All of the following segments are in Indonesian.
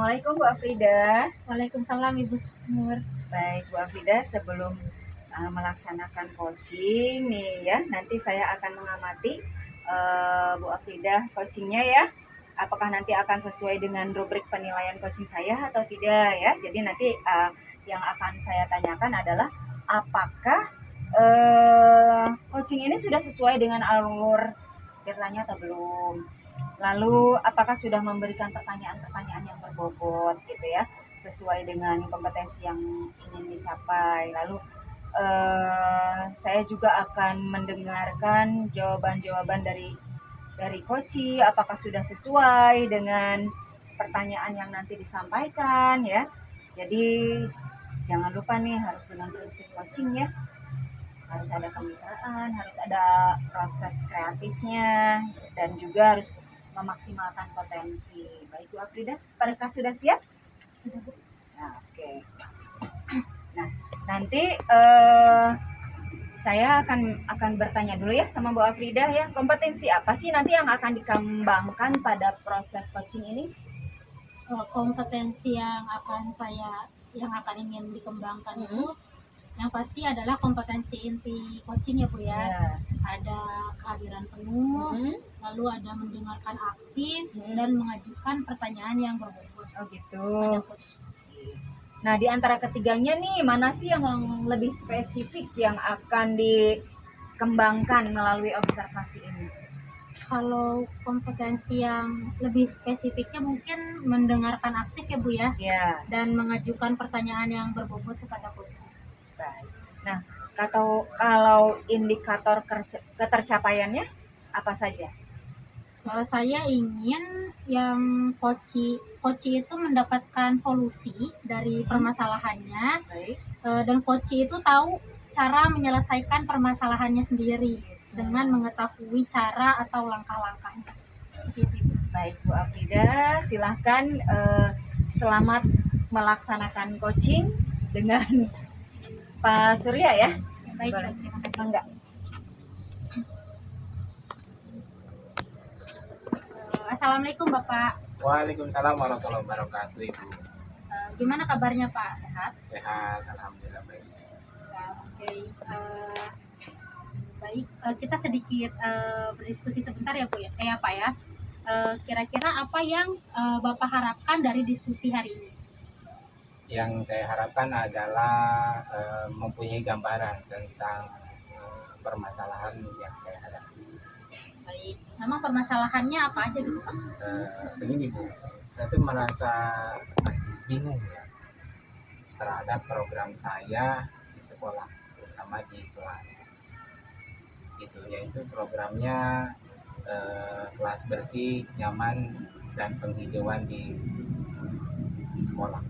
Assalamualaikum Bu Afrida. Waalaikumsalam Ibu Nur. Baik Bu Afrida, sebelum melaksanakan coaching nih ya, nanti saya akan mengamati Bu Afrida coachingnya ya. Apakah nanti akan sesuai dengan rubrik penilaian coaching saya atau tidak ya. Jadi nanti yang akan saya tanyakan adalah apakah coaching ini sudah sesuai dengan alur ceritanya atau belum. Lalu apakah sudah memberikan pertanyaan-pertanyaan yang berbobot gitu ya, sesuai dengan kompetensi yang ingin dicapai. Lalu saya juga akan mendengarkan jawaban-jawaban dari coach, apakah sudah sesuai dengan pertanyaan yang nanti disampaikan ya. Jadi jangan lupa nih, harus dengan prinsip coaching ya, harus ada kemitraan, harus ada proses kreatifnya, dan juga harus memaksimalkan potensi. Baik Bu Afrida, apakah sudah siap? Sudah Bu. Nah, oke. Nah, nanti saya akan bertanya dulu ya sama Bu Afrida ya, kompetensi apa sih nanti yang akan dikembangkan pada proses coaching ini? Kompetensi yang akan ingin dikembangkan itu yang pasti adalah kompetensi inti coaching ya Bu ya. Ada kehadiran penuh, lalu ada mendengarkan aktif dan mengajukan pertanyaan yang berbobot. Oh gitu. Nah, di antara ketiganya nih, mana sih yang lebih spesifik yang akan dikembangkan melalui observasi ini? Kalau kompetensi yang lebih spesifiknya mungkin mendengarkan aktif ya Bu ya. Ya. Dan mengajukan pertanyaan yang berbobot kepada coach. Baik. Nah, kalau indikator ketercapaiannya apa saja? Saya ingin yang coach itu mendapatkan solusi dari permasalahannya. Baik. Dan coach itu tahu cara menyelesaikan permasalahannya sendiri dengan mengetahui cara atau langkah-langkahnya. Baik Bu Afrida, silahkan selamat melaksanakan coaching dengan Pak Surya ya. Baik, boleh. Terima kasih. Enggak. Assalamualaikum Bapak. Waalaikumsalam warahmatullahi wabarakatuh Ibu. Gimana kabarnya Pak? Sehat? Sehat, alhamdulillah baik. Oke. Baik, kita sedikit berdiskusi sebentar ya Bu ya. Pak ya. Kira-kira apa yang Bapak harapkan dari diskusi hari ini? Yang saya harapkan adalah mempunyai gambaran tentang permasalahan yang saya hadapi. Baik, memang permasalahannya apa aja gitu Pak? Begini Bu, saya tuh merasa masih bingung ya terhadap program saya di sekolah, terutama di kelas. Yaitu programnya kelas bersih, nyaman, dan penghijauan di sekolah.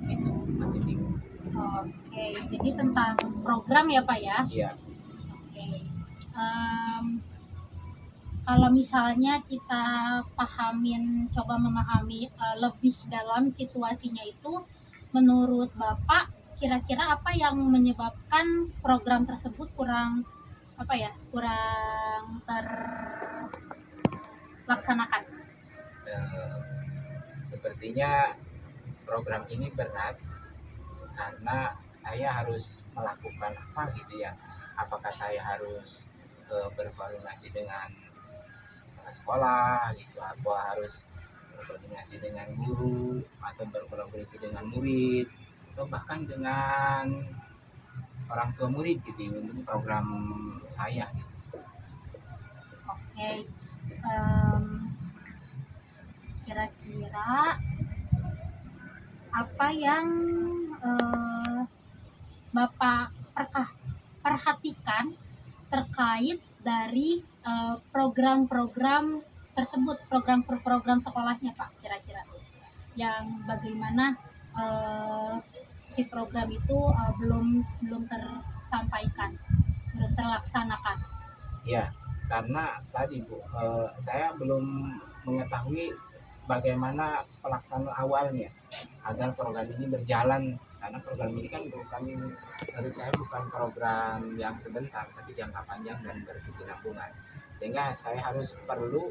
Itu masih bingung. Oke, jadi tentang program ya Pak ya? Iya. Oke. Kalau misalnya kita coba memahami lebih dalam situasinya itu, menurut Bapak kira-kira apa yang menyebabkan program tersebut kurang terlaksanakan? Sepertinya program ini berat karena saya harus melakukan apa gitu ya. Apakah saya harus berkoordinasi dengan sekolah gitu, atau harus berkoordinasi dengan guru, atau berkolaborasi dengan murid, atau bahkan dengan orang tua murid gitu untuk program saya gitu. Oke. Kira-kira apa yang Bapak perhatikan terkait dari program-program tersebut, program sekolahnya Pak, kira-kira yang bagaimana si program itu belum tersampaikan, belum terlaksanakan? Ya, karena tadi Bu, saya belum mengetahui bagaimana pelaksanaan awalnya agar program ini berjalan, karena program ini kan menurut saya bukan program yang sebentar, tapi jangka panjang dan berkesinambungan, sehingga saya perlu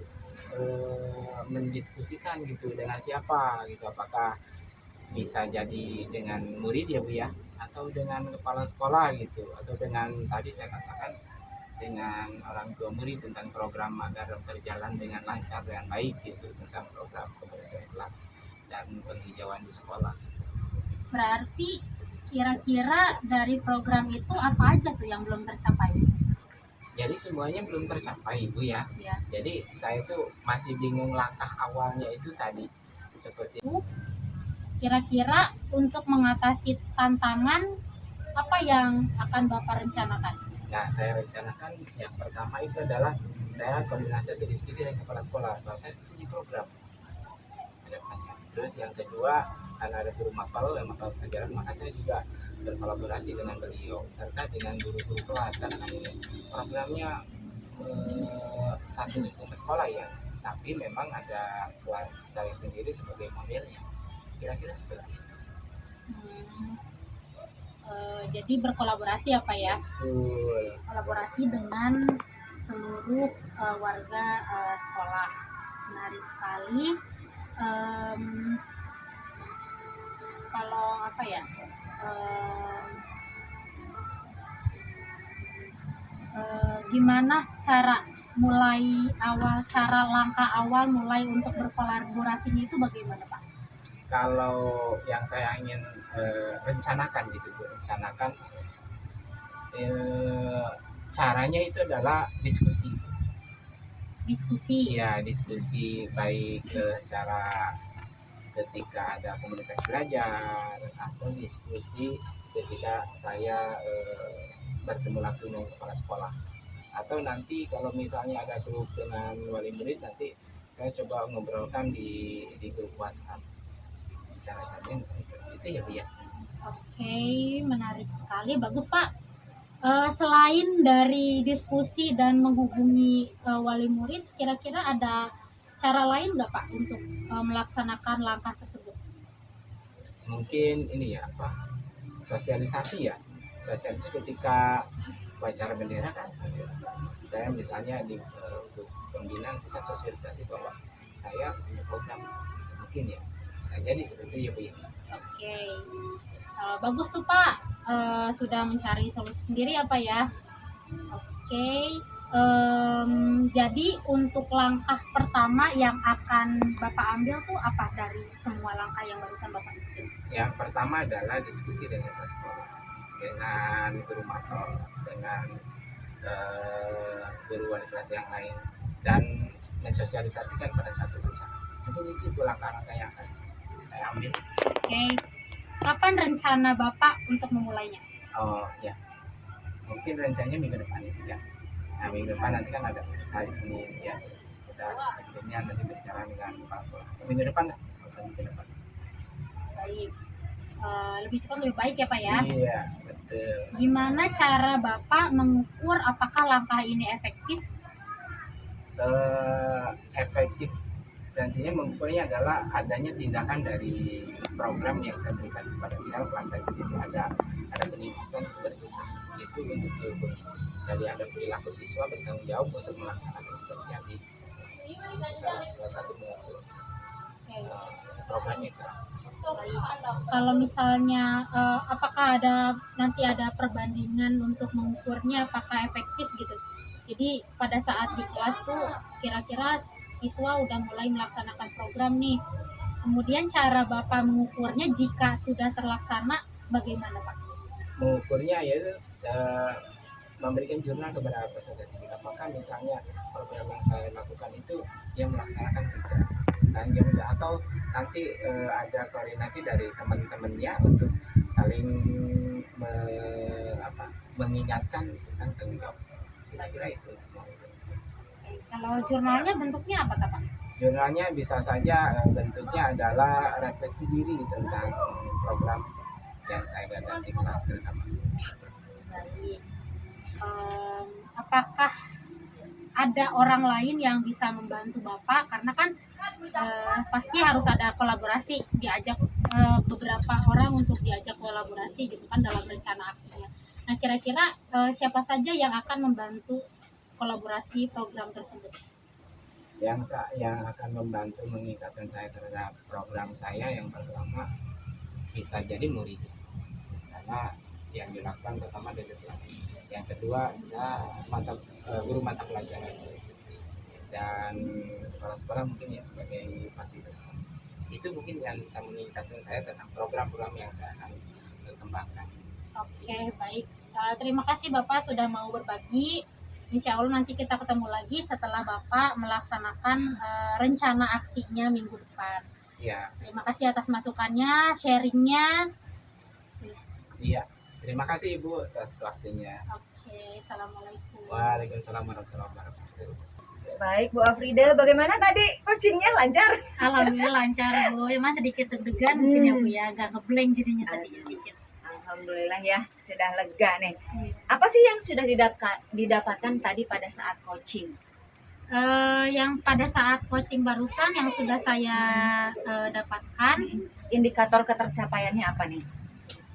mendiskusikan gitu dengan siapa gitu, apakah bisa jadi dengan murid ya Bu ya, atau dengan kepala sekolah gitu, atau dengan tadi saya katakan dengan orang tua murid tentang program agar berjalan dengan lancar dan baik gitu, tentang program kebersihan kelas dan penghijauan di sekolah. Berarti kira-kira dari program itu apa aja tuh yang belum tercapai? Jadi semuanya belum tercapai Bu ya. Ya. Jadi saya tuh masih bingung langkah awalnya itu tadi seperti Kira-kira untuk mengatasi tantangan apa yang akan Bapak rencanakan? Nah, saya rencanakan yang pertama itu adalah saya koordinasi atau diskusi dengan kepala sekolah bahwa saya punya program ke depannya. Terus yang kedua, karena ada guru mapel yang mapel pelajaran, maka saya juga berkolaborasi dengan beliau serta dengan guru-guru kelas, karena kan ini programnya satu lingkup sekolah ya, tapi memang ada kelas saya sendiri sebagai modelnya, kira-kira seperti itu. Jadi berkolaborasi apa ya? Betul. Kolaborasi dengan seluruh warga sekolah. Menarik sekali. Kalau apa ya? Gimana cara langkah awal mulai untuk berkolaborasinya itu bagaimana Pak? Kalau yang saya ingin rencanakan gitu Bu, caranya itu adalah diskusi. Ya, diskusi baik secara ketika ada komunitas belajar atau diskusi ketika saya bertemu langsung dengan kepala sekolah, atau nanti kalau misalnya ada grup dengan wali murid, nanti saya coba ngobrolkan di grup WhatsApp. Cara-caranya itu ya Bu ya. Oke, menarik sekali, bagus Pak. Selain dari diskusi dan menghubungi wali murid, kira-kira ada cara lain nggak Pak untuk melaksanakan langkah tersebut? Mungkin ini ya apa, sosialisasi ketika upacara bendera kan, saya misalnya di untuk pembinaan bisa sosialisasi bahwa saya punya program, mungkin ya bisa jadi seperti itu ya Bu ya. Oke, bagus tuh Pak, sudah mencari solusi sendiri apa ya? Oke, jadi untuk langkah pertama yang akan Bapak ambil tuh apa dari semua langkah yang barusan Bapak sebutkan? Yang pertama adalah diskusi dengan kepala sekolah, dengan guru mapel, dengan guru wali kelas yang lain, dan mensosialisasikan pada satu bencana. Mungkin itu langkah-langkah yang akan saya ambil. Oke, kapan rencana Bapak untuk memulainya? Oh ya, mungkin rencananya minggu depan ya. Nah, minggu depan nanti kan ada hari Senin ya. Kita sebelumnya nanti berbicara dengan kepala sekolah. Minggu depan lah, minggu depan. Baik, lebih cepat lebih baik ya Pak ya. Iya, betul. Gimana cara Bapak mengukur apakah langkah ini efektif? Efektif nantinya mengukurnya adalah adanya tindakan dari program yang saya berikan kepada misal kelas saya sendiri, ada pendidikan kebersihan itu untuk diukur. Dari ada perilaku siswa bertanggung jawab untuk melaksanakan kebersihan di salah satu mengukur program yang saya. Kalau misalnya apakah nanti ada perbandingan untuk mengukurnya apakah efektif gitu. Jadi pada saat di kelas tuh kira-kira siswa udah mulai melaksanakan program nih. Kemudian cara Bapak mengukurnya jika sudah terlaksana bagaimana Pak? Mengukurnya yaitu memberikan jurnal kepada peserta didik, apakah misalnya program yang saya lakukan itu yang melaksanakan tidak, dan atau nanti ada koordinasi dari teman-temannya untuk saling mengingatkan tentang tanggung jawab, kira-kira itu. Kalau jurnalnya bentuknya apa Pak? Jurnalnya bisa saja bentuknya adalah refleksi diri tentang program yang saya gagas di kelas terutama. Apakah ada orang lain yang bisa membantu Bapak? Karena kan pasti harus ada kolaborasi, diajak beberapa orang untuk diajak kolaborasi gitu kan dalam rencana aksinya. Nah kira-kira siapa saja yang akan membantu kolaborasi program tersebut? yang akan membantu mengingatkan saya terhadap program saya yang pertama bisa jadi murid, karena yang dilakukan pertama dari kelas, yang kedua bisa guru mata pelajaran, dan kepala sekolah mungkin ya sebagai fasilitator. Itu mungkin yang bisa mengingatkan saya tentang program-program yang saya akan kembangkan. Oke, baik. Terima kasih Bapak sudah mau berbagi. Insya Allah nanti kita ketemu lagi setelah Bapak melaksanakan rencana aksinya minggu depan. Ya. Terima kasih atas masukannya, sharingnya. Iya, terima kasih Ibu atas waktunya. Oke, Assalamualaikum. Waalaikumsalam warahmatullahi wabarakatuh. Baik Bu Afrida, bagaimana tadi coachingnya lancar? Alhamdulillah lancar Bu, emang sedikit deg-degan mungkin ya Bu ya, agak ngeblank jadinya tadi sedikit. Alhamdulillah ya, sudah lega nih. Apa sih yang sudah didapatkan tadi pada saat coaching? Yang pada saat coaching barusan yang sudah saya dapatkan, Indikator ketercapaiannya apa nih?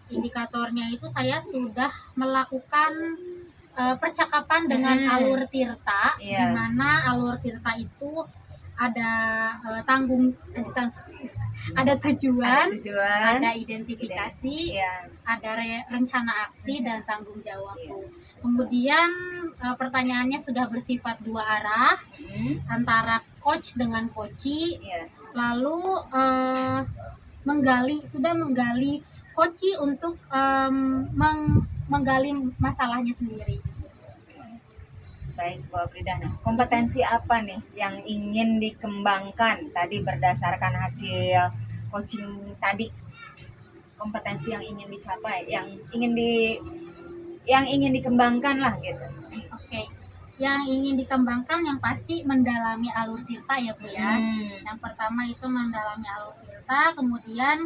indikatornya itu saya sudah melakukan percakapan dengan Alur Tirta, di mana Alur Tirta itu ada ada tujuan, ada identifikasi, ada rencana aksi dan tanggung jawab. Kemudian pertanyaannya sudah bersifat dua arah antara coach dengan coachi, lalu menggali coachi untuk menggali masalahnya sendiri. Baik Bu Afrida, kompetensi apa nih yang ingin dikembangkan tadi berdasarkan hasil coaching tadi? Kompetensi yang ingin dicapai, yang ingin dikembangkan lah gitu. Oke. Yang ingin dikembangkan yang pasti mendalami Alur Tirta ya Bu ya. Yang pertama itu mendalami Alur Tirta, kemudian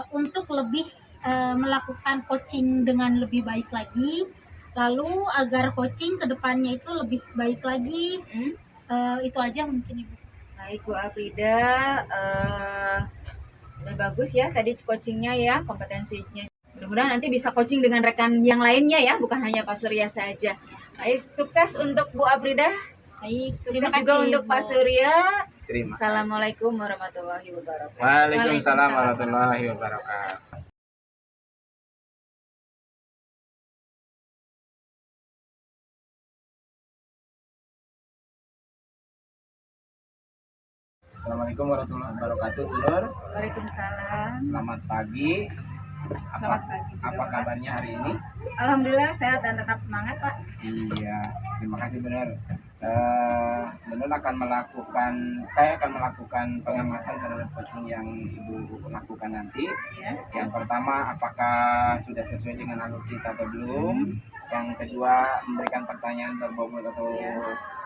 untuk lebih melakukan coaching dengan lebih baik lagi, lalu agar coaching kedepannya itu lebih baik lagi. Itu aja mungkin Ibu. Baik Bu Afrida, sudah bagus ya tadi coachingnya ya, kompetensinya. Mudah-mudahan nanti bisa coaching dengan rekan yang lainnya ya, bukan hanya Pak Surya saja. Baik, sukses untuk Bu Afrida. Baik, sukses juga untuk Pak Surya. Terima kasih. Assalamualaikum warahmatullahi wabarakatuh. Waalaikumsalam warahmatullahi wabarakatuh. Assalamualaikum warahmatullahi wabarakatuh, Lur. Waalaikumsalam. Selamat pagi. Selamat pagi juga, apa kabarnya hari ini? Alhamdulillah sehat dan tetap semangat, Pak. Iya, terima kasih benar. Saya akan melakukan pengamatan terhadap coaching yang Ibu lakukan nanti. Yang pertama, apakah sudah sesuai dengan alur kita atau belum? Yang kedua, memberikan pertanyaan berbobot atau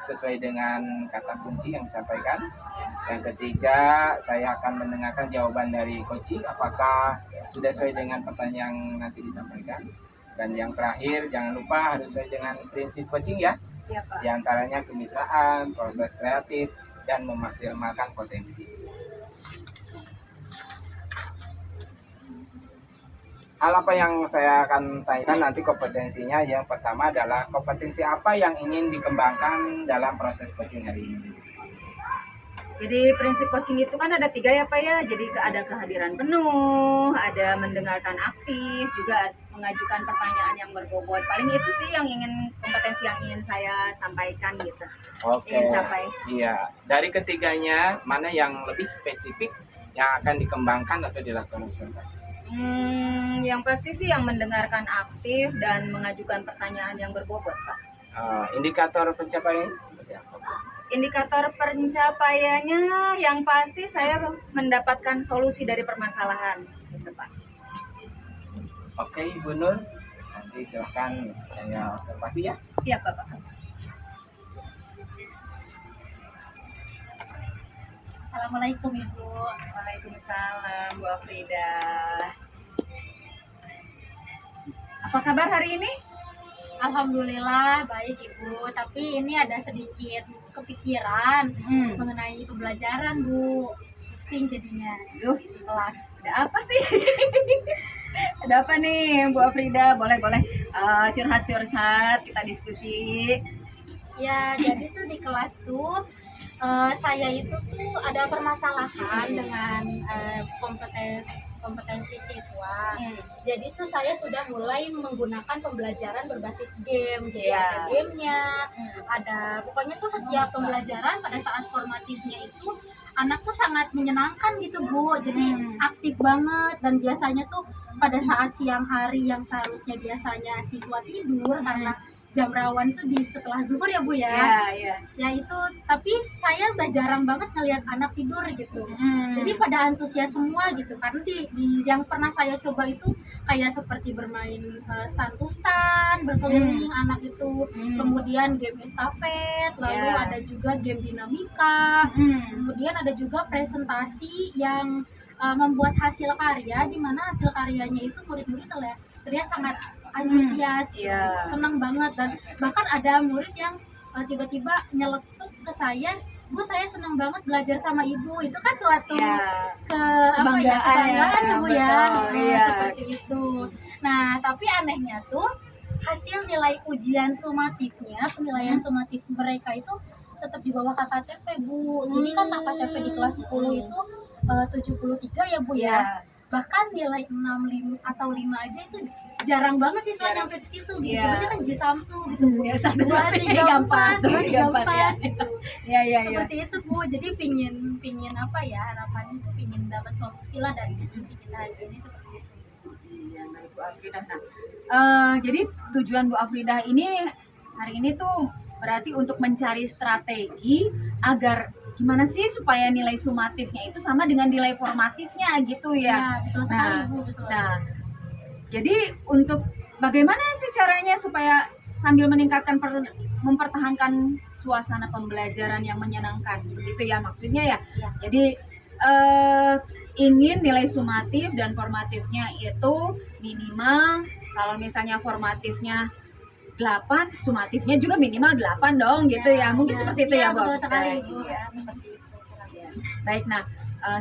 sesuai dengan kata kunci yang disampaikan. Yang ketiga, saya akan mendengarkan jawaban dari coaching, apakah sudah sesuai dengan pertanyaan yang nanti disampaikan. Dan yang terakhir, jangan lupa harus sesuai dengan prinsip coaching ya. Siapa? Di antaranya kemitraan, proses kreatif, dan memaksimalkan potensi. Hal apa yang saya akan tanyakan nanti kompetensinya. Yang pertama adalah kompetensi apa yang ingin dikembangkan dalam proses coaching hari ini. Jadi prinsip coaching itu kan ada 3 ya Pak ya. Jadi ada kehadiran penuh, ada mendengarkan aktif, juga mengajukan pertanyaan yang berbobot. Paling itu sih yang kompetensi yang ingin saya sampaikan gitu. Oke. Ingin capai. Iya. Dari ketiganya mana yang lebih spesifik yang akan dikembangkan atau dilakukan observasi? Yang pasti sih yang mendengarkan aktif dan mengajukan pertanyaan yang berbobot Pak. Indikator pencapaian seperti apa? Indikator pencapaiannya yang pasti saya mendapatkan solusi dari permasalahan gitu Pak. Oke Ibu Nur, nanti silakan saya observasi ya. Siap Bapak. Assalamualaikum Ibu. Waalaikumsalam Bu Afrida. Apa kabar hari ini? Alhamdulillah baik Ibu, tapi ini ada sedikit kepikiran mengenai pembelajaran Bu. Pusing jadinya di kelas. Ada apa sih? Ada apa nih Bu Afrida? Boleh curhat-curhat, kita diskusi. Ya, jadi tuh di kelas tuh saya itu tuh ada permasalahan dengan kompetensi siswa. Jadi tuh saya sudah mulai menggunakan pembelajaran berbasis game. Jadi Iya. ada gamenya, ada pokoknya tuh setiap pembelajaran pada saat formatifnya itu anak tuh sangat menyenangkan gitu Bu. Jadi aktif banget, dan biasanya tuh pada saat siang hari yang seharusnya biasanya siswa tidur karena jam rawan tuh di setelah zuhur ya Bu ya. Iya. Ya itu, tapi saya udah jarang banget ngelihat anak tidur gitu. Jadi pada antusias semua gitu, karena di yang pernah saya coba itu kayak seperti bermain stand to stand, berkeliling anak itu, kemudian game estafet, lalu Yeah. ada juga game dinamika, kemudian ada juga presentasi yang membuat hasil karya, di mana hasil karyanya itu murid-murid terlihat sangat antusias, gitu. Iya. Senang banget, dan bahkan ada murid yang tiba-tiba nyeletuk ke saya, Bu, saya senang banget belajar sama ibu. Itu kan suatu Iya. kebanggaan ya Bu ya. Betul, iya. Seperti itu. Nah, tapi anehnya tuh hasil nilai ujian sumatifnya, penilaian sumatif mereka itu tetap di bawah KKTP Bu. Jadi kan KKTP di kelas 10 itu 73 ya Bu ya. Iya. Bahkan nilai 6, 5 atau 5 aja itu jarang banget siswa nyampe ke situ gitu. Iya. Sebenarnya kan Jisamsu gitu Bu. Ya, 1, 2, 3, 4, 2, 3, 4 gitu. Iya. Seperti itu Bu. Jadi pingin apa ya, harapannya tuh pingin dapat solusi lah dari diskusi kita hari ini seperti itu. Iya, baik, Bu Afridah. Nah, jadi tujuan Bu Afridah ini hari ini tuh berarti untuk mencari strategi agar gimana sih supaya nilai sumatifnya itu sama dengan nilai formatifnya gitu ya. Ya, betul sekali Nah, Bu, betul. Nah, jadi untuk bagaimana sih caranya supaya sambil meningkatkan mempertahankan suasana pembelajaran yang menyenangkan, begitu ya maksudnya ya. Ya. Jadi ingin nilai sumatif dan formatifnya itu minimal, kalau misalnya formatifnya 8, sumatifnya juga minimal 8 dong gitu ya. Mungkin seperti itu ya, Bu. Betul sekali Bu. Iya. Seperti itu kurang lebih. Baik, nah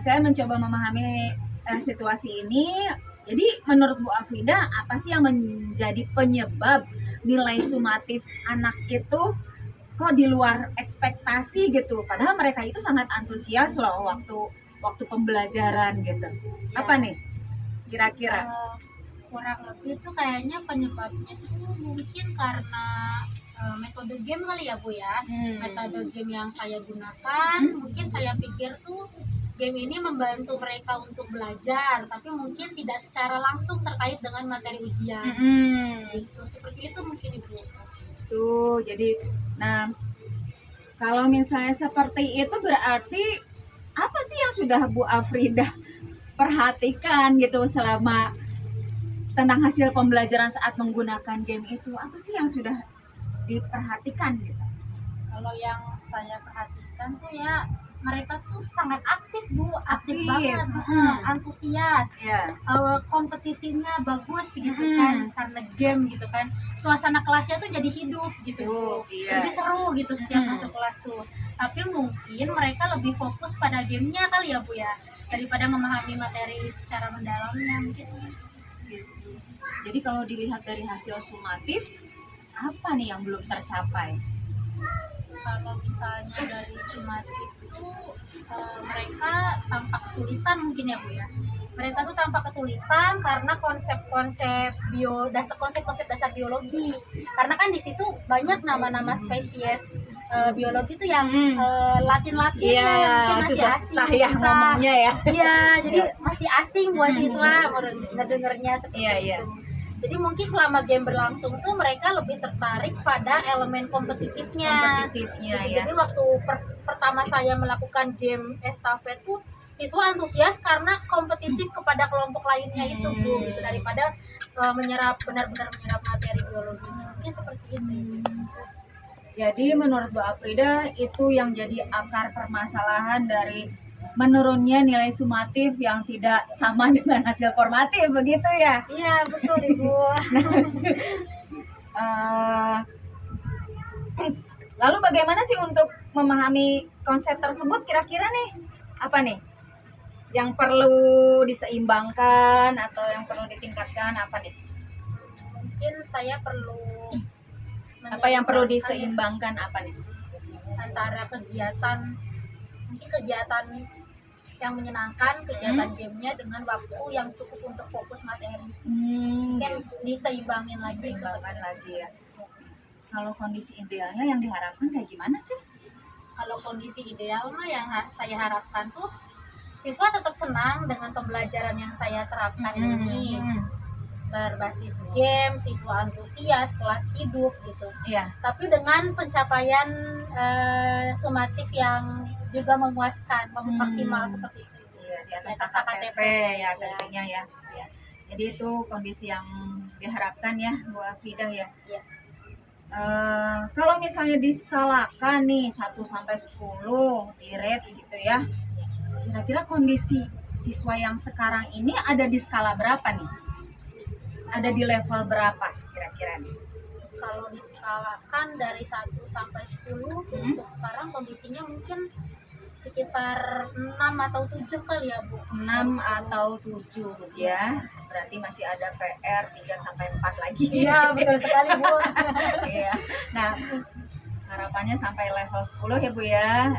saya mencoba memahami situasi ini. Jadi menurut Bu Afrida, apa sih yang menjadi penyebab nilai sumatif anak itu kok di luar ekspektasi gitu? Padahal mereka itu sangat antusias loh waktu pembelajaran gitu. Ya. Apa nih kira-kira? Kurang lebih itu kayaknya penyebabnya tuh mungkin karena metode game kali ya Bu ya. Metode game yang saya gunakan, mungkin saya pikir tuh game ini membantu mereka untuk belajar, tapi mungkin tidak secara langsung terkait dengan materi ujian. Gitu, seperti itu mungkin Ibu. Tuh, jadi nah kalau misalnya seperti itu berarti apa sih yang sudah Bu Afrida perhatikan gitu selama tentang hasil pembelajaran saat menggunakan game itu? Apa sih yang sudah diperhatikan gitu? Kalau yang saya perhatikan tuh ya, mereka tuh sangat aktif Bu, aktif Aktif. banget, antusias. Ya. Kompetisinya bagus gitu kan, karena game gitu kan, suasana kelasnya tuh jadi hidup gitu. Iya. Jadi seru gitu setiap masuk kelas tuh. Tapi mungkin mereka lebih fokus pada gamenya kali ya Bu ya, daripada memahami materi secara mendalamnya mungkin. Jadi kalau dilihat dari hasil sumatif, apa nih yang belum tercapai? Kalau misalnya dari sumatif itu mereka tampak kesulitan mungkin ya Bu ya. Mereka tuh tampak kesulitan karena konsep-konsep dasar biologi. Karena kan di situ banyak nama-nama spesies biologi tuh yang Latin-Latin Iya, ya, mungkin masih asing. susah ya ngomongnya ya. Iya, jadi masih asing buat siswa ngedengernya seperti Iya. itu. Jadi mungkin selama game berlangsung tuh mereka lebih tertarik pada elemen kompetitifnya. Kompetitifnya Gitu. ya. Jadi waktu pertama saya melakukan game estafet tuh siswa antusias karena kompetitif kepada kelompok lainnya itu Bu, gitu, daripada benar-benar menyerap materi biologinya. Mungkin seperti itu. Jadi menurut Bu Afrida itu yang jadi akar permasalahan dari menurunnya nilai sumatif yang tidak sama dengan hasil formatif, begitu ya? Iya, betul Ibu. Lalu bagaimana sih untuk memahami konsep tersebut, kira-kira nih apa nih yang perlu diseimbangkan atau yang perlu ditingkatkan, apa nih? Mungkin saya perlu Apa yang perlu menyeimbangkan diseimbangkan apa nih? antara kegiatan mungkin kegiatan yang menyenangkan, kegiatan gamenya dengan waktu yang cukup untuk fokus materi. Mungkin diseimbangin lagi. Seimbangkan lagi ya. Kalau kondisi idealnya yang diharapkan kayak gimana sih? Kalau kondisi ideal mah yang saya harapkan tuh siswa tetap senang dengan pembelajaran yang saya terapkan ini, berbasis game, siswa antusias, kelas hidup gitu. Iya. Tapi dengan pencapaian sumatif yang juga memuaskan, maksimal seperti itu. Iya, di atas Di atas KKTP KKTP, ya tentunya ya. Ya. Jadi itu kondisi yang diharapkan ya Bu Afidah ya. Iya. Kalau misalnya diskalakan nih 1 sampai 10 di rate gitu ya. Kira-kira kondisi siswa yang sekarang ini ada di skala berapa nih? Ada di level berapa kira-kira nih? Kalau diskalakan dari 1 sampai 10 untuk sekarang kondisinya mungkin sekitar 6 atau 7 kali ya Bu. 6 atau 7 ya. Berarti masih ada PR 3 sampai 4 lagi. Iya betul sekali Bu. Iya. Nah, harapannya sampai level 10 ya Bu ya.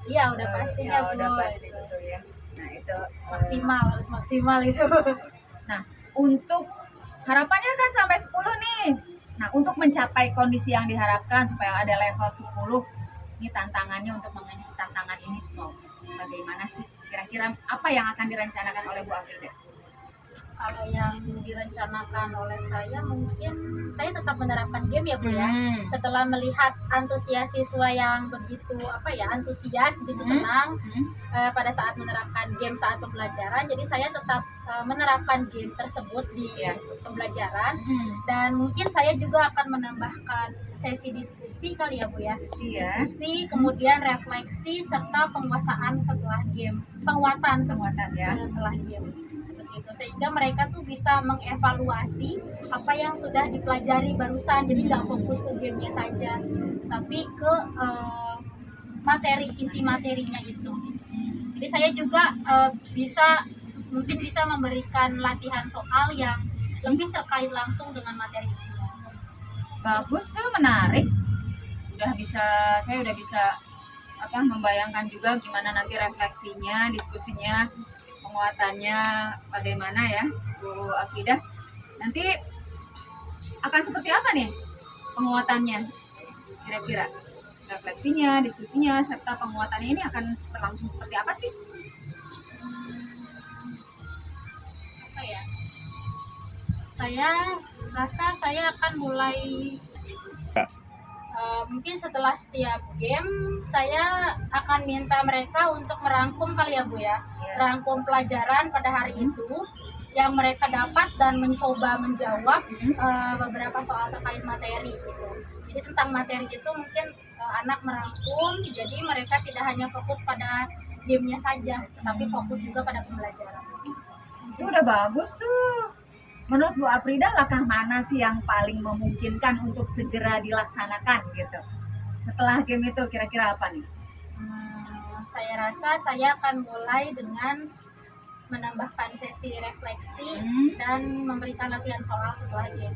Iya udah pastinya Ya, Bu. udah pasti gitu ya. Nah, itu Maksimal, harus maksimal itu. Nah, untuk harapannya kan sampai 10 nih. Nah, untuk mencapai kondisi yang diharapkan supaya ada level 10, ini tantangannya untuk mengisi tantangan ini mau bagaimana sih? Kira-kira apa yang akan direncanakan oleh Bu Afidah? Kalau yang direncanakan oleh saya mungkin saya tetap menerapkan game ya Bu ya. Setelah melihat antusias siswa yang begitu antusias, begitu senang pada saat menerapkan game saat pembelajaran, jadi saya tetap menerapkan game tersebut di pembelajaran. Dan mungkin saya juga akan menambahkan sesi diskusi kali ya Bu ya. Diskusi, kemudian refleksi serta penguasaan setelah game, penguatan ya. setelah game. Gitu, sehingga mereka tuh bisa mengevaluasi apa yang sudah dipelajari barusan, jadi nggak fokus ke gamenya saja tapi ke inti materinya itu. Jadi saya juga mungkin bisa memberikan latihan soal yang lebih terkait langsung dengan materi itu. Bagus tuh, menarik. Saya udah bisa membayangkan juga gimana nanti refleksinya, diskusinya, penguatannya bagaimana ya Bu Afidah. Nanti akan seperti apa nih penguatannya kira-kira? Refleksinya, diskusinya, serta penguatannya ini akan berlangsung seperti apa sih? Saya rasa saya akan mulai mungkin setelah setiap game saya akan minta mereka untuk merangkum kali ya Bu ya, merangkum pelajaran pada hari itu yang mereka dapat dan mencoba menjawab beberapa soal terkait materi gitu. Jadi tentang materi itu mungkin anak merangkum, jadi mereka tidak hanya fokus pada gamenya saja, tetapi fokus juga pada pembelajaran. Itu udah bagus tuh. Menurut Bu Afridah, langkah mana sih yang paling memungkinkan untuk segera dilaksanakan gitu? Setelah game itu kira-kira apa nih? Saya rasa saya akan mulai dengan menambahkan sesi refleksi dan memberikan latihan soal setelah game.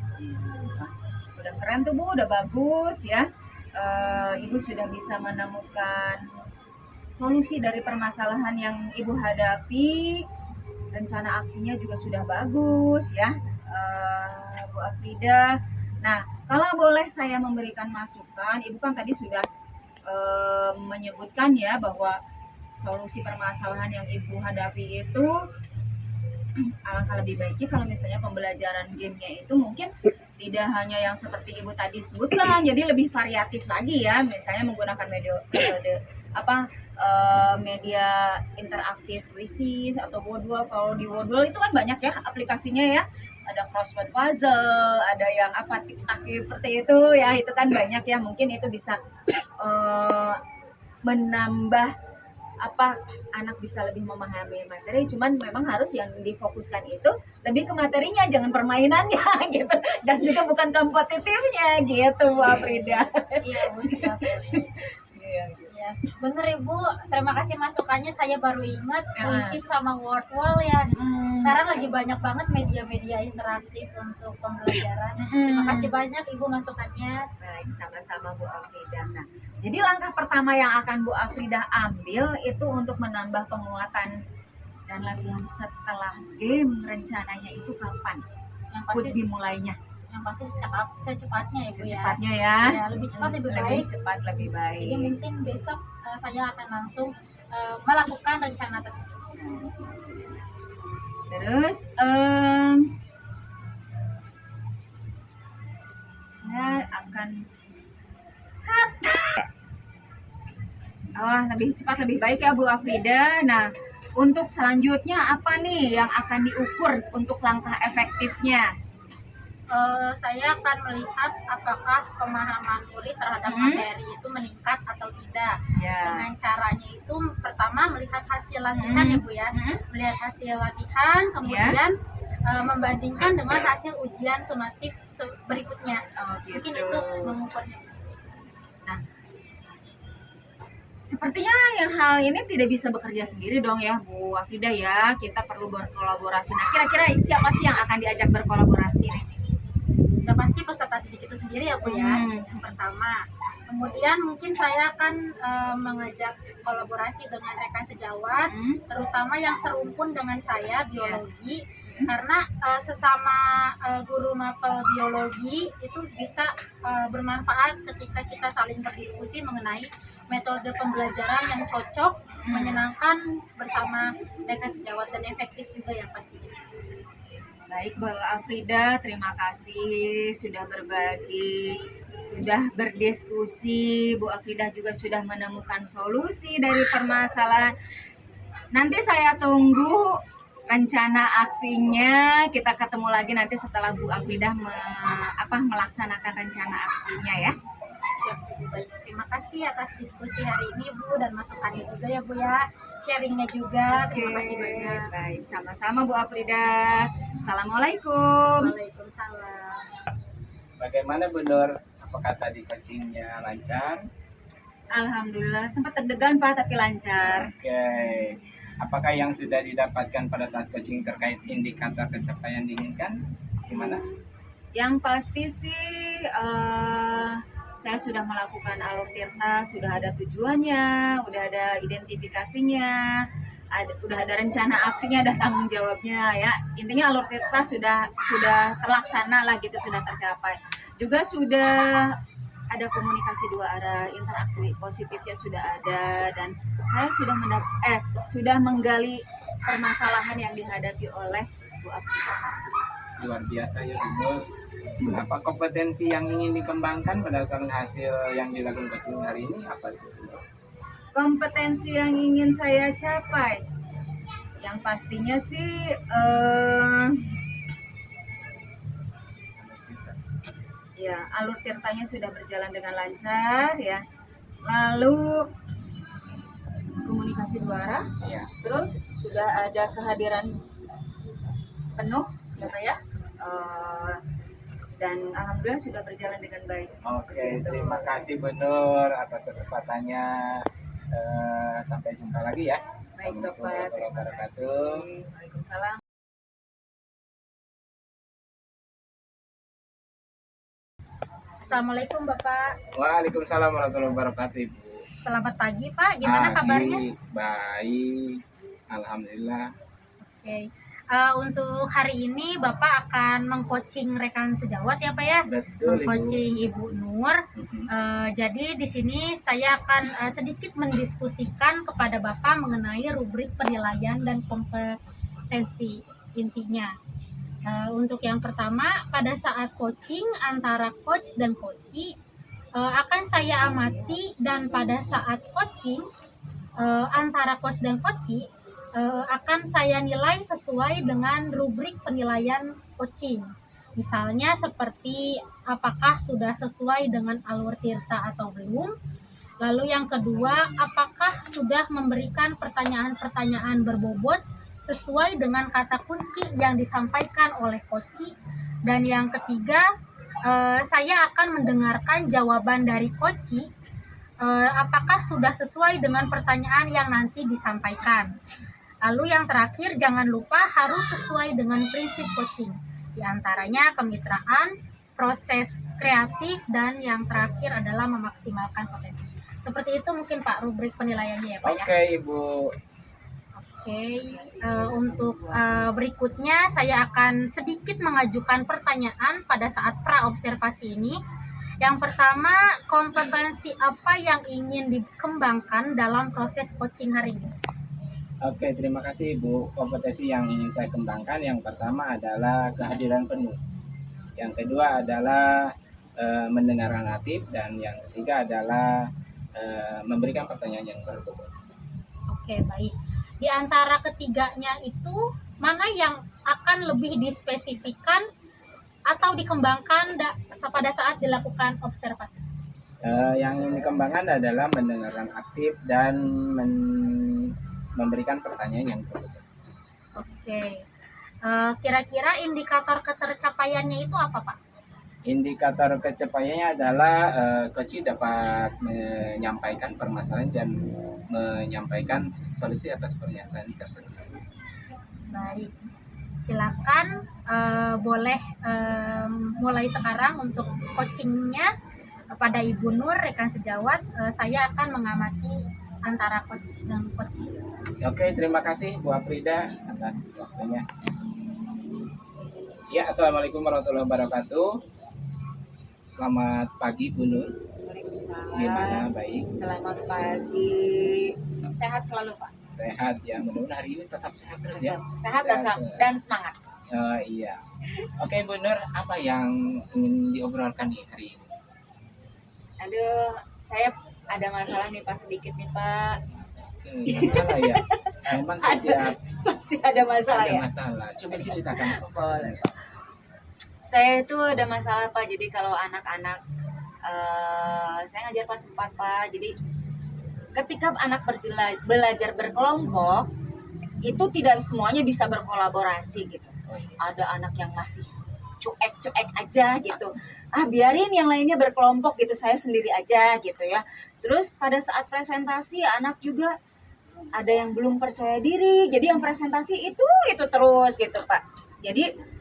Udah keren tuh Bu, udah bagus ya. Ibu sudah bisa menemukan solusi dari permasalahan yang Ibu hadapi. Rencana aksinya juga sudah bagus ya, Bu Afridah. Nah, kalau boleh saya memberikan masukan, Ibu kan tadi sudah menyebutkan ya bahwa solusi permasalahan yang Ibu hadapi itu alangkah lebih baiknya kalau misalnya pembelajaran gamenya itu mungkin tidak hanya yang seperti Ibu tadi sebutkan, jadi lebih variatif lagi ya, misalnya menggunakan media interaktif quizzes atau Wordwall. Kalau di Wordwall itu kan banyak ya aplikasinya ya, ada crossword puzzle, ada yang tik-tak seperti itu ya, itu kan banyak ya, mungkin itu bisa menambah anak bisa lebih memahami materi. Cuman memang harus yang difokuskan itu lebih ke materinya, jangan permainannya gitu, dan juga bukan kompetitifnya gitu Bu Afridah. Iya Bu, siap. Iya. Ya, ya. Bener Ibu, terima kasih masukannya. Saya baru ingat Ya. puisi sama word wall ya. Mm. Sekarang lagi banyak banget media-media interaktif untuk pembelajaran. Terima kasih banyak Ibu masukannya. Baik, sama-sama Bu Afridah. Nah, jadi langkah pertama yang akan Bu Afridah ambil itu untuk menambah penguatan dan latihan setelah game, rencananya itu kapan? Yang Put pasti dimulainya secepatnya ya Bu ya. secepatnya ya. Ya, lebih cepat lebih Lebih baik. cepat lebih baik. Jadi mungkin besok saya akan langsung melakukan rencana tersebut. Terus saya akan lebih cepat lebih baik ya Bu Afridah. Nah, untuk selanjutnya apa nih yang akan diukur untuk langkah efektifnya? Saya akan melihat apakah pemahaman murid terhadap materi itu meningkat atau tidak. Ya. Dengan caranya itu pertama melihat hasil latihan ya Bu ya. Melihat hasil latihan, kemudian membandingkan dengan hasil ujian sumatif berikutnya. Oh, gitu. Mungkin itu mengukurnya. Nah, sepertinya yang hal ini tidak bisa bekerja sendiri dong ya Bu Afridah ya. Kita perlu berkolaborasi. Nah, kira-kira siapa sih yang akan diajak berkolaborasi nih? Sudah pasti peserta didik itu sendiri ya Bu ya. Yang pertama. Kemudian mungkin saya akan mengajak kolaborasi dengan rekan sejawat, terutama yang serumpun dengan saya biologi, karena sesama guru mapel biologi itu bisa bermanfaat ketika kita saling berdiskusi mengenai metode pembelajaran yang cocok, menyenangkan bersama rekan sejawat dan efektif juga yang pastinya. Baik Bu Afridah, terima kasih sudah berbagi, sudah berdiskusi. Bu Afridah juga sudah menemukan solusi dari permasalahan. Nanti saya tunggu rencana aksinya. Kita ketemu lagi nanti setelah Bu Afridah melaksanakan rencana aksinya ya. Siap, Bu. Baik, terima kasih atas diskusi hari ini Bu dan masukannya juga ya Bu ya, sharingnya juga. Terima kasih banyak. Baik, sama-sama Bu Afridah. Assalamualaikum. Waalaikumsalam. Bagaimana Bu Nur? Apakah tadi coachingnya lancar? Alhamdulillah, sempat deg-degan Pak tapi lancar. Oke. Apakah yang sudah didapatkan pada saat coaching terkait indikator pencapaian diinginkan? Gimana? Yang pasti sih saya sudah melakukan alur tirta, sudah ada tujuannya, udah ada identifikasinya, udah ada rencana aksinya, ada tanggung jawabnya ya. Intinya alur tirta sudah terlaksana lah gitu, sudah tercapai. Juga sudah ada komunikasi dua arah, interaksi positifnya sudah ada, dan saya sudah menggali permasalahan yang dihadapi oleh Bu Afridah. Luar biasa ya Bu Nur. Apa kompetensi yang ingin dikembangkan berdasarkan hasil yang dilakukan coaching hari ini? Apa itu? Kompetensi yang ingin saya capai, yang pastinya sih ya alur tirtanya sudah berjalan dengan lancar ya. Lalu komunikasi dua arah, Ya. terus sudah ada kehadiran penuh ya Pak ya. Dan alhamdulillah sudah berjalan dengan baik. Oke, terima kasih Bu Nur atas kesempatannya. Sampai jumpa lagi ya. Baik Assalamualaikum Bapak, terima warahmatullahi kasih. wabarakatuh. Waalaikumsalam. Assalamualaikum Bapak. Waalaikumsalam warahmatullahi wabarakatuh Ibu. Selamat pagi Pak. Gimana kabarnya? Baik, alhamdulillah. Oke. Untuk hari ini Bapak akan mengcoaching rekan sejawat ya Pak ya? Betul Ibu. Mengcoaching Ibu Nur. Jadi di sini saya akan sedikit mendiskusikan kepada Bapak mengenai rubrik penilaian dan kompetensi intinya. Untuk yang pertama, pada saat coaching antara coach dan coachee akan saya amati, dan pada saat coaching antara coach dan coachee akan saya nilai sesuai dengan rubrik penilaian coaching. Misalnya seperti apakah sudah sesuai dengan alur tirta atau belum. Lalu yang kedua, apakah sudah memberikan pertanyaan-pertanyaan berbobot sesuai dengan kata kunci yang disampaikan oleh coachee. Dan yang ketiga, saya akan mendengarkan jawaban dari coachee apakah sudah sesuai dengan pertanyaan yang nanti disampaikan. Lalu yang terakhir, jangan lupa harus sesuai dengan prinsip coaching. Di antaranya kemitraan, proses kreatif, dan yang terakhir adalah memaksimalkan potensi. Seperti itu mungkin Pak rubrik penilaiannya ya Pak ya. Oke Ibu. Oke, untuk berikutnya saya akan sedikit mengajukan pertanyaan pada saat pra-observasi ini. Yang pertama, kompetensi apa yang ingin dikembangkan dalam proses coaching hari ini? Oke, terima kasih Ibu. Kompetensi yang ingin saya kembangkan yang pertama adalah kehadiran penuh. Yang kedua adalah mendengar aktif, dan yang ketiga adalah memberikan pertanyaan yang berbobot. Oke, baik. Di antara ketiganya itu, mana yang akan lebih dispesifikkan atau dikembangkan pada saat dilakukan observasi? Yang ingin dikembangkan adalah mendengar aktif dan memberikan pertanyaan yang berbobot. Oke. Kira-kira indikator ketercapaiannya itu apa, Pak? Indikator kecapaiannya adalah coach dapat menyampaikan permasalahan dan menyampaikan solusi atas pernyataan tersebut. Baik. Silakan boleh mulai sekarang untuk coachingnya kepada Ibu Nur, rekan sejawat. Saya akan mengamati antara coach dan coaching. Oke, terima kasih Bu Afrida atas waktunya. Ya, assalamualaikum warahmatullahi wabarakatuh. Selamat pagi Bu Nur. Waalaikumsalam. Gimana, baik? Selamat pagi. Sehat selalu Pak. Sehat ya, mudah-mudahan hari ini tetap sehat terus ya. Sehat dan semangat. Iya. Oke Bu Nur, apa yang ingin diobrolkan nih hari ini? Aduh, saya ada masalah nih Pak, sedikit nih Pak. Masalah ya. Memang setiap Pasti ada masalah ada ya. masalah. Coba ceritakan apa Boleh. masalahnya. Saya itu ada masalah Pak. Jadi kalau anak-anak, saya ngajar kelas 4 Pak. Jadi ketika anak belajar berkelompok, itu tidak semuanya bisa berkolaborasi gitu. Oh, iya. Ada anak yang masih cuek-cuek aja gitu. Biarin yang lainnya berkelompok gitu, saya sendiri aja gitu ya. Terus pada saat presentasi anak juga ada yang belum percaya diri. Jadi yang presentasi itu terus gitu Pak. Jadi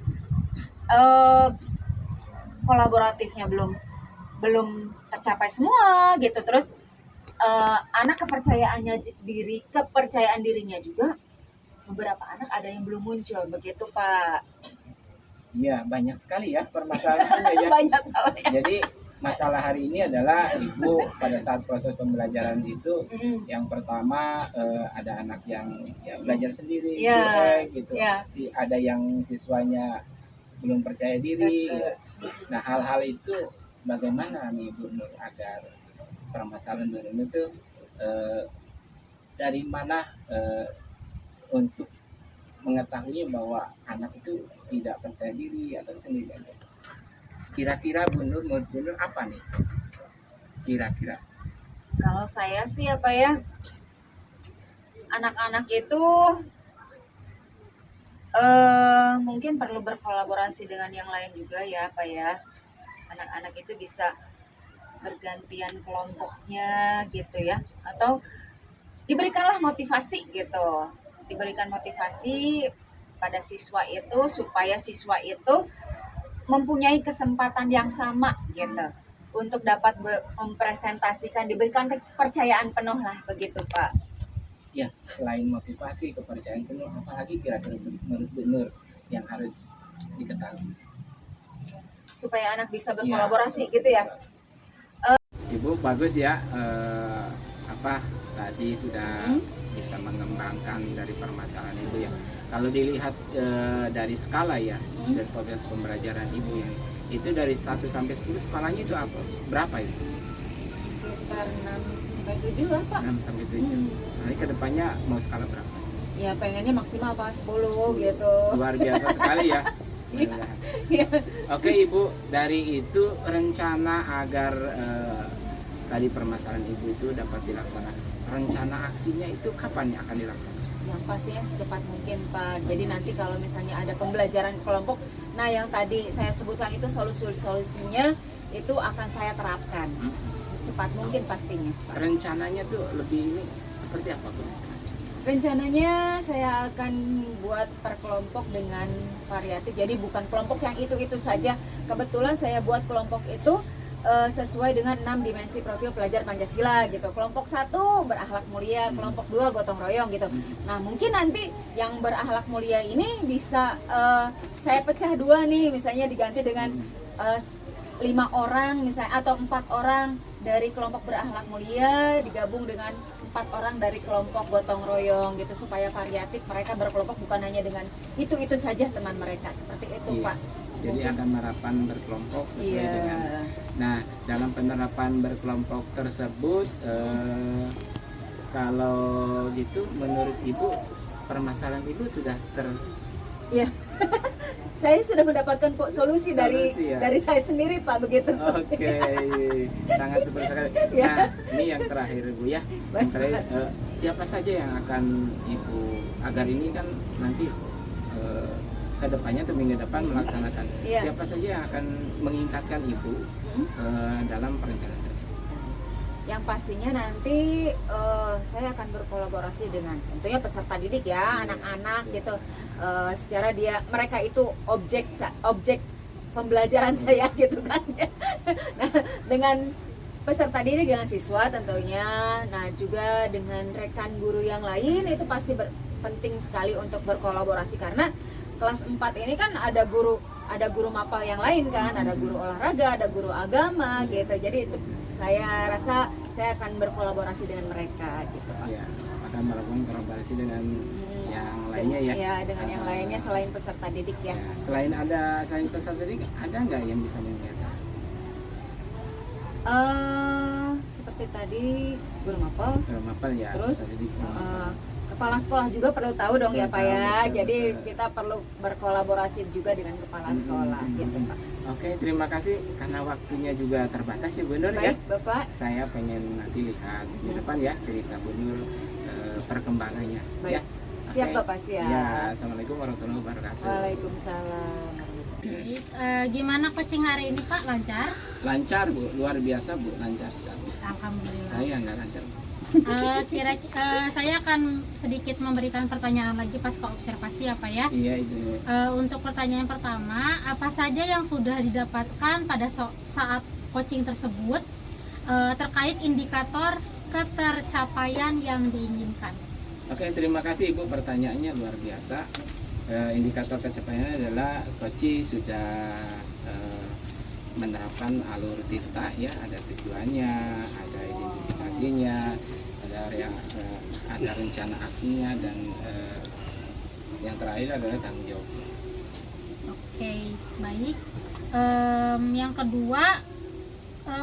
kolaboratifnya belum tercapai semua gitu. Terus anak kepercayaan dirinya juga, beberapa anak ada yang belum muncul begitu Pak. Iya, banyak sekali ya permasalahannya ya. Banyak banget ya. Jadi masalah hari ini adalah Ibu pada saat proses pembelajaran itu, yang pertama ada anak yang ya, belajar sendiri, cuek gitu. Ada yang siswanya belum percaya diri. Nah, hal-hal itu bagaimana nih Bu Nur agar permasalahan Bu Nur itu dari mana untuk mengetahui bahwa anak itu tidak percaya diri atau sendiri aja. Kira-kira Bu Nur, menurut Bu Nur apa nih? Kira-kira. Kalau saya sih apa ya, anak-anak itu mungkin perlu berkolaborasi dengan yang lain juga ya Pak ya. Anak-anak itu bisa bergantian kelompoknya gitu ya. Atau diberikanlah motivasi gitu. Diberikan motivasi pada siswa itu supaya siswa itu mempunyai kesempatan yang sama gitu untuk dapat mempresentasikan, diberikan kepercayaan penuh lah begitu Pak. Ya, selain motivasi, kepercayaan penuh, apalagi kira-kira menurut Bu Nur yang harus diketahui Supaya anak bisa berkolaborasi gitu ya. Ibu bagus ya, tadi sudah bisa mengembangkan dari permasalahan Ibu ya. Kalau dilihat dari skala ya, dari proses pembelajaran Ibu yang itu dari 1 sampai 10 skalanya itu apa? Berapa itu? Sekitar 6 sampai 7 lah Pak. 6 sampai 7. Nanti kedepannya mau skala berapa? Ya pengennya maksimal Pak 10 gitu. Luar biasa sekali ya. Oke Ibu, dari itu rencana agar tadi permasalahan Ibu itu dapat dilaksanakan, rencana aksinya itu kapan yang akan dilaksanakan? Yang pastinya secepat mungkin Pak. Jadi nanti kalau misalnya ada pembelajaran kelompok, Nah, yang tadi saya sebutkan itu solusinya itu akan saya terapkan secepat mungkin pastinya. Rencananya tuh lebih ini seperti apa Bu? Rencananya saya akan buat per kelompok dengan variatif. Jadi bukan kelompok yang itu-itu saja. Kebetulan saya buat kelompok itu sesuai dengan 6 dimensi profil pelajar Pancasila gitu. Kelompok 1 berakhlak mulia, kelompok 2 gotong royong gitu. Nah, mungkin nanti yang berakhlak mulia ini bisa saya pecah 2 nih, misalnya diganti dengan 5 orang misalnya, atau 4 orang dari kelompok berakhlak mulia digabung dengan 4 orang dari kelompok gotong royong gitu, supaya variatif, mereka berkelompok bukan hanya dengan itu-itu saja teman mereka, seperti itu Pak. Jadi akan penerapan berkelompok sesuai Iya. dengan. Nah, dalam penerapan berkelompok tersebut, kalau gitu, menurut Ibu permasalahan Ibu sudah Iya. Saya sudah mendapatkan kok solusi dari ya? dari saya sendiri Pak, begitu. Oke, sangat super sekali. Ya. Nah, ini yang terakhir Bu ya. Yang terakhir, siapa saja yang akan Ibu, agar ini kan nanti kedepannya atau minggu depan melaksanakan, Iya. siapa saja yang akan mengingatkan Ibu dalam perencanaan tersebut? Yang pastinya nanti saya akan berkolaborasi dengan tentunya peserta didik ya, anak-anak gitu. Secara mereka itu objek pembelajaran saya gitu kan. Nah, dengan peserta didik, dengan siswa tentunya, nah juga dengan rekan guru yang lain, itu pasti penting sekali untuk berkolaborasi, karena kelas 4 ini kan ada guru mapel yang lain kan, ada guru olahraga, ada guru agama gitu. Jadi itu saya rasa saya akan berkolaborasi dengan mereka gitu Pak. Ya, akan melakukan kolaborasi dengan yang lainnya ya. Ya, dengan yang lainnya selain peserta didik ya. Ya, selain peserta didik, ada nggak yang bisa mengingatkan? Seperti tadi guru mapel, Mapel ya. terus peserta didik. kepala sekolah juga perlu tahu dong ya Pak ya. Betul, Jadi betul. kita perlu berkolaborasi juga dengan kepala sekolah gitu Pak. Oke, terima kasih karena waktunya juga terbatas ya Bu Nur ya. Baik Bapak. Saya pengen nanti lihat di depan ya cerita Bu Nur, perkembangannya. Baik. Ya. Siap Oke. Bapak, siap. Ya, assalamualaikum warahmatullahi wabarakatuh. Waalaikumsalam. Jadi, gimana coaching hari ini Pak? Lancar? Lancar Bu, luar biasa Bu, lancar sekali. Alhamdulillah. Saya nggak lancar Bu. Saya akan sedikit memberikan pertanyaan lagi pas ke observasi apa ya. Iya itu. Untuk pertanyaan pertama, apa saja yang sudah didapatkan pada saat coaching tersebut terkait indikator ketercapaian yang diinginkan? Oke, terima kasih Ibu, pertanyaannya luar biasa. Indikator kecapaiannya adalah Koci sudah menerapkan alur tirta ya, ada tujuannya, ada identifikasinya, ada rencana aksinya, dan yang terakhir adalah tanggung jawab. Oke, baik. Yang kedua,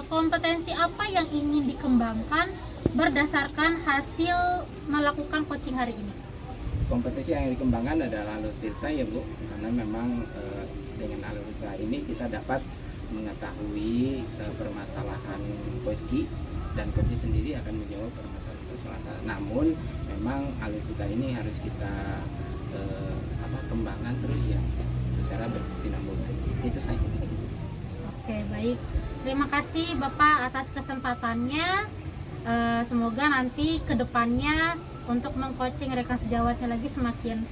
kompetensi apa yang ingin dikembangkan berdasarkan hasil melakukan coaching hari ini? Kompetensi yang dikembangkan adalah alur tirta ya Bu, karena memang dengan alur tirta ini kita dapat mengetahui permasalahan Koci, dan Koci sendiri akan menjawab permasalahan. Namun memang alur tirta ini harus kita kembangkan terus ya, secara berkesinambungan. Itu saja. Oke, baik. Terima kasih Bapak atas kesempatannya. Semoga nanti kedepannya untuk mengcoaching rekan sejawatnya lagi semakin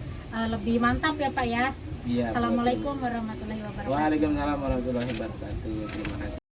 lebih mantap ya Pak ya. Iya, Assalamualaikum warahmatullahi wabarakatuh. Waalaikumsalam warahmatullahi wabarakatuh. Terima kasih.